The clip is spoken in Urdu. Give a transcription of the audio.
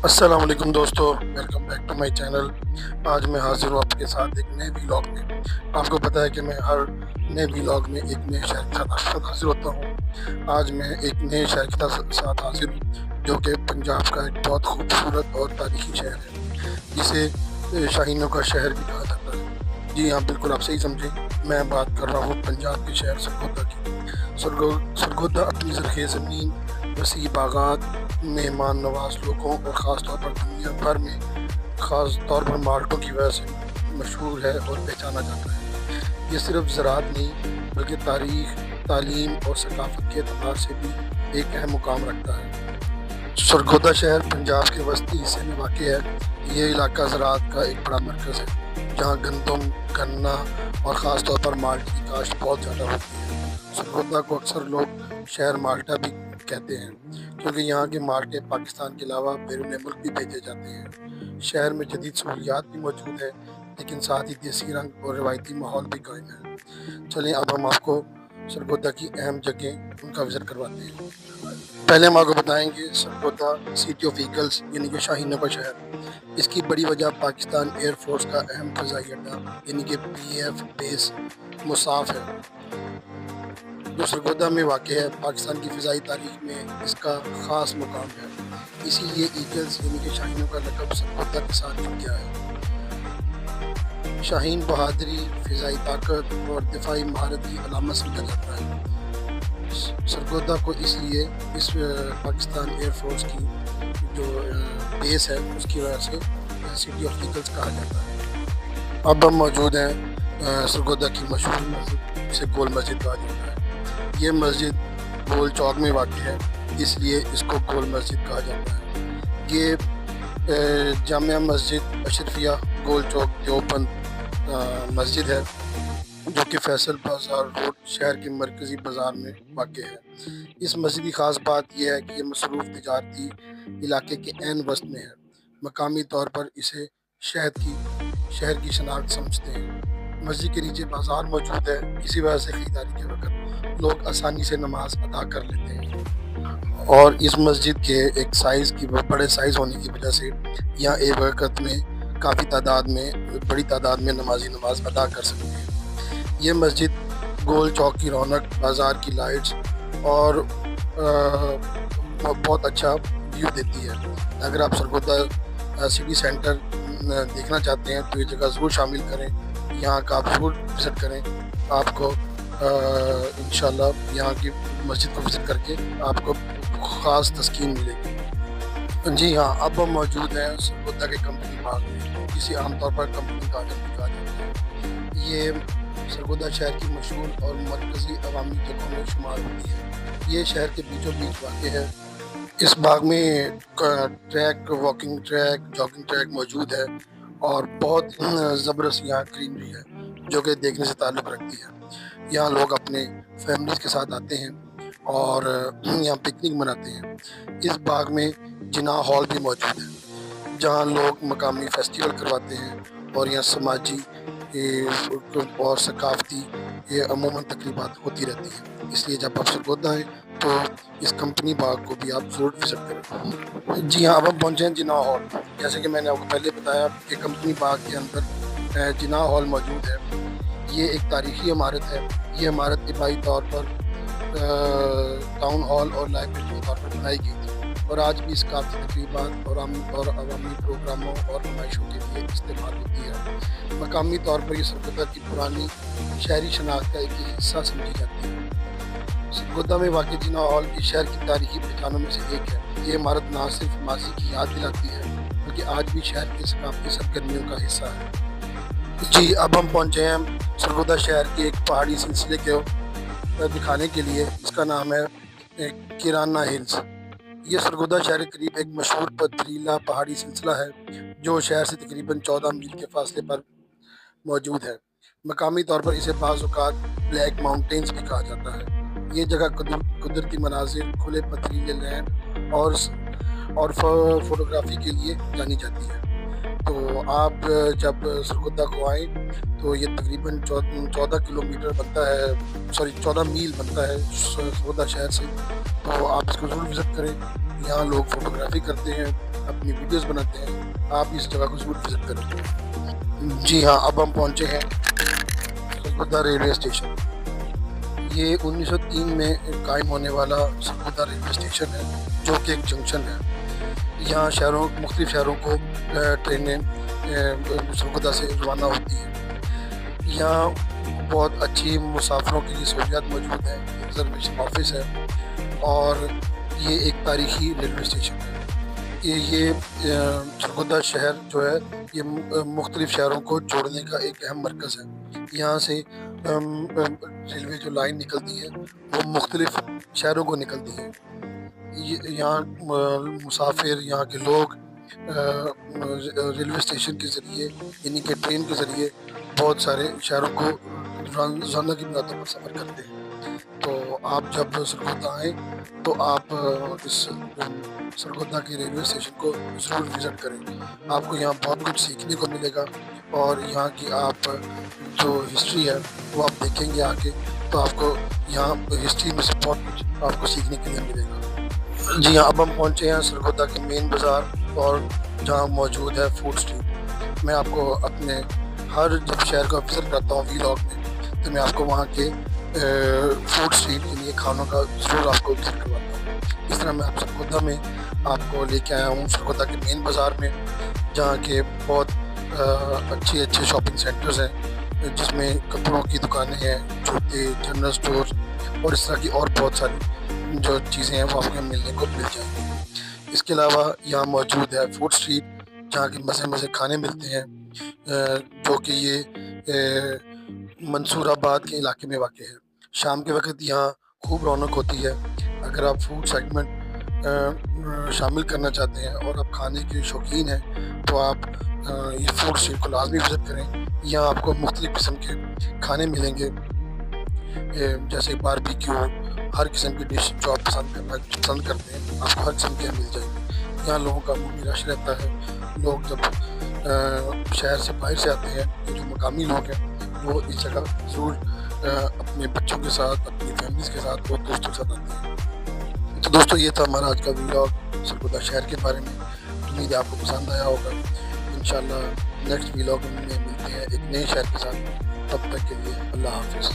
السلام علیکم دوستو، welcome back to my channel. آج میں حاضر ہوں آپ کے ساتھ ایک نئے ولاگ میں۔ آپ کو پتہ ہے کہ میں ہر نئے ولاگ میں ایک نئے شہر کے ساتھ حاضر ہوتا ہوں۔ آج میں ایک نئے شہر کے ساتھ حاضر ہوں جو کہ پنجاب کا ایک بہت خوبصورت اور تاریخی شہر ہے، جسے شاہینوں کا شہر بھی کہا جاتا ہے۔ جی ہاں، بالکل آپ صحیح سمجھیں، میں بات کر رہا ہوں پنجاب کے شہر سرگودا کی۔ سرگودا اپنی زرخیز زمین، وسیع باغات، مہمان نواز لوگوں اور خاص طور پر دنیا بھر میں خاص طور پر مالٹوں کی وجہ سے مشہور ہے اور پہچانا جاتا ہے۔ یہ صرف زراعت نہیں بلکہ تاریخ، تعلیم اور ثقافت کے اعتبار سے بھی ایک اہم مقام رکھتا ہے۔ سرگودا شہر پنجاب کے وسطی حصے میں واقع ہے۔ یہ علاقہ زراعت کا ایک بڑا مرکز ہے، جہاں گندم، گنا اور خاص طور پر مالٹے کی کاشت بہت زیادہ ہوتی ہے۔ سرگودا کو اکثر لوگ شہر مالٹا بھی کہتے ہیں کیونکہ یہاں کے مالٹے پاکستان کے علاوہ بیرون ملک بھی بھیجے جاتے ہیں۔ شہر میں جدید سہولیات بھی موجود ہے، لیکن ساتھ ہی دیسی رنگ اور روایتی ماحول بھی قائم ہے۔ چلیں اب ہم آپ کو سرگودا کی اہم جگہیں ان کا وزٹ کرواتے ہیں۔ پہلے ہم آپ کو بتائیں گے سرگودا سٹی آف ایگلز، یعنی کہ شاہینوں کا شہر۔ اس کی بڑی وجہ پاکستان ایئر فورس کا اہم فضائی اڈہ یعنی کہ PAF بیس مصاف ہے، جو سرگودا میں واقع ہے۔ پاکستان کی فضائی تاریخ میں اس کا خاص مقام ہے، اسی لیے ایگلز یعنی کہ شاہینوں کا لقب سرگودا کے ساتھ جڑ گیا ہے۔ شاہین بہادری، فضائی طاقت اور دفاعی مہارت کی علامت سمجھا جاتا ہے۔ سرگودا کو اس لیے پاکستان ایئر فورس کی جو بیس ہے اس کی وجہ سے سٹی آف ایگلز کہا جاتا ہے۔ اب ہم موجود ہیں سرگودا کی مشہور مسجد، جسے گول مسجد کہا جاتا ہے۔ یہ مسجد گول چوک میں واقع ہے، اس لیے اس کو گول مسجد کہا جاتا ہے۔ یہ جامع مسجد اشرفیہ گول چوک دیوبند مسجد ہے، جو کہ فیصل بازار روڈ شہر کے مرکزی بازار میں واقع ہے۔ اس مسجد کی خاص بات یہ ہے کہ یہ مصروف تجارتی علاقے کے عین وسط میں ہے۔ مقامی طور پر اسے شہر کی شناخت سمجھتے ہیں۔ مسجد کے نیچے بازار موجود ہے، اسی وجہ سے خریداری کے وقت لوگ آسانی سے نماز ادا کر لیتے ہیں، اور اس مسجد کے بڑے سائز ہونے کی وجہ سے یہاں ایک وقت میں بڑی تعداد میں نمازی نماز ادا کر سکتے ہیں۔ یہ مسجد گول چوک کی رونق، بازار کی لائٹس اور بہت اچھا ویو دیتی ہے۔ اگر آپ سرگودا سٹی سینٹر دیکھنا چاہتے ہیں تو یہ جگہ ضرور شامل کریں، یہاں کا آپ ضرور وزٹ کریں۔ آپ کو انشاءاللہ یہاں کی مسجد کو وزٹ کر کے آپ کو خاص تسکین ملے گی۔ جی ہاں، اب ہم موجود ہیں سرگودا کے کمپنی باغ میں، جسے عام طور پر کمپنی گارڈن بھی کہا جاتا ہے۔ یہ سرگودا شہر کی مشہور اور مرکزی عوامی جگہوں میں شمار ہوتی ہے۔ یہ شہر کے بیچوں بیچ واقع ہے۔ اس باغ میں track, walking track, jogging track موجود ہے، اور بہت زبردست یہاں گرینری ہے جو کہ دیکھنے سے تعلق رکھتی ہے۔ یہاں لوگ اپنے فیملیز کے ساتھ آتے ہیں اور یہاں پکنک مناتے ہیں۔ اس باغ میں جناح ہال بھی موجود ہے، جہاں لوگ مقامی فیسٹیول کرواتے ہیں، اور یہاں سماجی اور ثقافتی عموماً تقریبات ہوتی رہتی ہیں۔ اس لیے جب آپ سرگودا آئیں تو اس کمپنی باغ کو بھی آپ ضرور وزٹ کریں۔ جی ہاں، اب ہم پہنچے ہیں جناح ہال۔ جیسے کہ میں نے آپ کو پہلے بتایا کہ کمپنی باغ کے اندر جناح ہال موجود ہے۔ یہ ایک تاریخی عمارت ہے۔ یہ عمارت ابتدائی طور پر ٹاؤن ہال اور لائبریری کے طور پر بنائی گئی تھی، اور آج بھی ثقافتی تقریبات اور عوامی پروگراموں اور نمائشوں کے لیے استعمال ہوتی ہے۔ مقامی طور پر یہ سرگودا کی پرانی شہری شناخت کا ایک حصہ سمجھی جاتی ہے۔ سرگودا میں واقع جناح ہال کی شہر کی تاریخی پہچانوں میں سے ایک ہے۔ یہ عمارت نہ صرف ماضی کی یاد دلاتی ہے بلکہ آج بھی شہر کے ثقافتی سرگرمیوں کا حصہ ہے۔ جی، اب ہم پہنچے ہیں سرگودا شہر کے ایک پہاڑی سلسلے کو دکھانے کے لیے، جس کا نام ہے کیرانہ ہلز۔ یہ سرگودا شہر کے قریب ایک مشہور پتھریلا پہاڑی سلسلہ ہے جو شہر سے تقریباً 14 میل کے فاصلے پر موجود ہے۔ مقامی طور پر اسے بعض اوقات بلیک ماؤنٹینز بھی کہا جاتا ہے۔ یہ جگہ قدرتی مناظر، کھلے پتھریلے لینڈ اور فوٹوگرافی کے لیے جانی جاتی ہے۔ تو آپ جب سرگودا کو آئیں تو یہ تقریباً 14 میل بنتا ہے سرگودا شہر سے، تو آپ اس کو ضرور وزٹ کریں۔ یہاں لوگ فوٹوگرافی کرتے ہیں اپنی ویڈیوز بناتے ہیں، آپ اس جگہ کو ضرور وزٹ کریں۔ جی ہاں، اب ہم پہنچے ہیں سرگودا ریلوے اسٹیشن۔ یہ 1903 میں قائم ہونے والا سرگودا ریلوے اسٹیشن ہے، جو کہ ایک جنکشن ہے۔ یہاں مختلف شہروں کو ٹرینیں سرگودا سے روانہ ہوتی ہیں۔ یہاں بہت اچھی مسافروں کے لیے سہولیات موجود ہیں، ریزرویشن آفس ہے، اور یہ ایک تاریخی ریلوے اسٹیشن ہے۔ یہ سرگودا شہر جو ہے یہ مختلف شہروں کو جوڑنے کا ایک اہم مرکز ہے۔ یہاں سے ریلوے جو لائن نکلتی ہے وہ مختلف شہروں کو نکلتی ہے۔ یہاں مسافر، یہاں کے لوگ ریلوے اسٹیشن کے ذریعے یعنی کہ ٹرین کے ذریعے بہت سارے شہروں کو روزانہ کی بنیادوں پر سفر کرتے ہیں۔ تو آپ جب سرگودا آئیں تو آپ اس سرگودا کے ریلوے اسٹیشن کو ضرور وزٹ کریں۔ آپ کو یہاں بہت کچھ سیکھنے کو ملے گا، اور یہاں کی آپ جو ہسٹری ہے وہ آپ دیکھیں گے آگے، تو آپ کو یہاں ہسٹری میں سے بہت کچھ آپ کو سیکھنے کے لیے ملے گا۔ جی ہاں، اب ہم پہنچے ہیں سرگودا کے مین بازار، اور جہاں موجود ہے فوڈ اسٹریٹ۔ میں آپ کو اپنے ہر جب شہر کو وزٹ کرتا ہوں ویلاگ میں، تو میں آپ کو وہاں کے فوڈ اسٹریٹ کے لیے کھانوں کا ضرور آپ کو وزٹ کرواتا ہوں۔ اس طرح میں آپ سرگودا میں آپ کو لے کے آیا ہوں سرگودا کے مین بازار میں، جہاں کے بہت اچھے شاپنگ سینٹرز ہیں، جس میں کپڑوں کی دکانیں ہیں، جوتے، جنرل اسٹور، اور اس طرح کی اور بہت ساری جو چیزیں ہیں وہ آپ کو ملنے کو مل جائیں گی۔ اس کے علاوہ یہاں موجود ہے فوڈ اسٹریٹ، جہاں کے مزے کھانے ملتے ہیں، جو کہ یہ منصور آباد کے علاقے میں واقع ہے۔ شام کے وقت یہاں خوب رونق ہوتی ہے۔ اگر آپ فوڈ سیگمنٹ شامل کرنا چاہتے ہیں اور آپ کھانے کے شوقین ہیں تو آپ یہ فوڈ اسٹریٹ کو لازمی وزٹ کریں۔ یہاں آپ کو مختلف قسم کے کھانے ملیں گے، جیسے باربیکیو، ہر قسم کی ڈش جو آپ پسند کرتے ہیں آپ کو ہر قسم کی مل جائے گی۔ یہاں لوگوں کا عمومی رش رہتا ہے۔ لوگ جب شہر سے باہر سے آتے ہیں، جو مقامی لوگ ہیں وہ اس جگہ ضرور اپنے بچوں کے ساتھ، اپنی فیملیز کے ساتھ اور دوستوں کے ساتھ آتے ہیں۔ تو دوستو، یہ تھا ہمارا آج کا ویلاگ سرگودا شہر کے بارے میں۔ امید ہے آپ کو پسند آیا ہوگا۔ انشاءاللہ نیکسٹ ویلاگ میں ملتے ہیں ایک نئے شہر کے ساتھ۔ تب تک کے لیے اللہ حافظ۔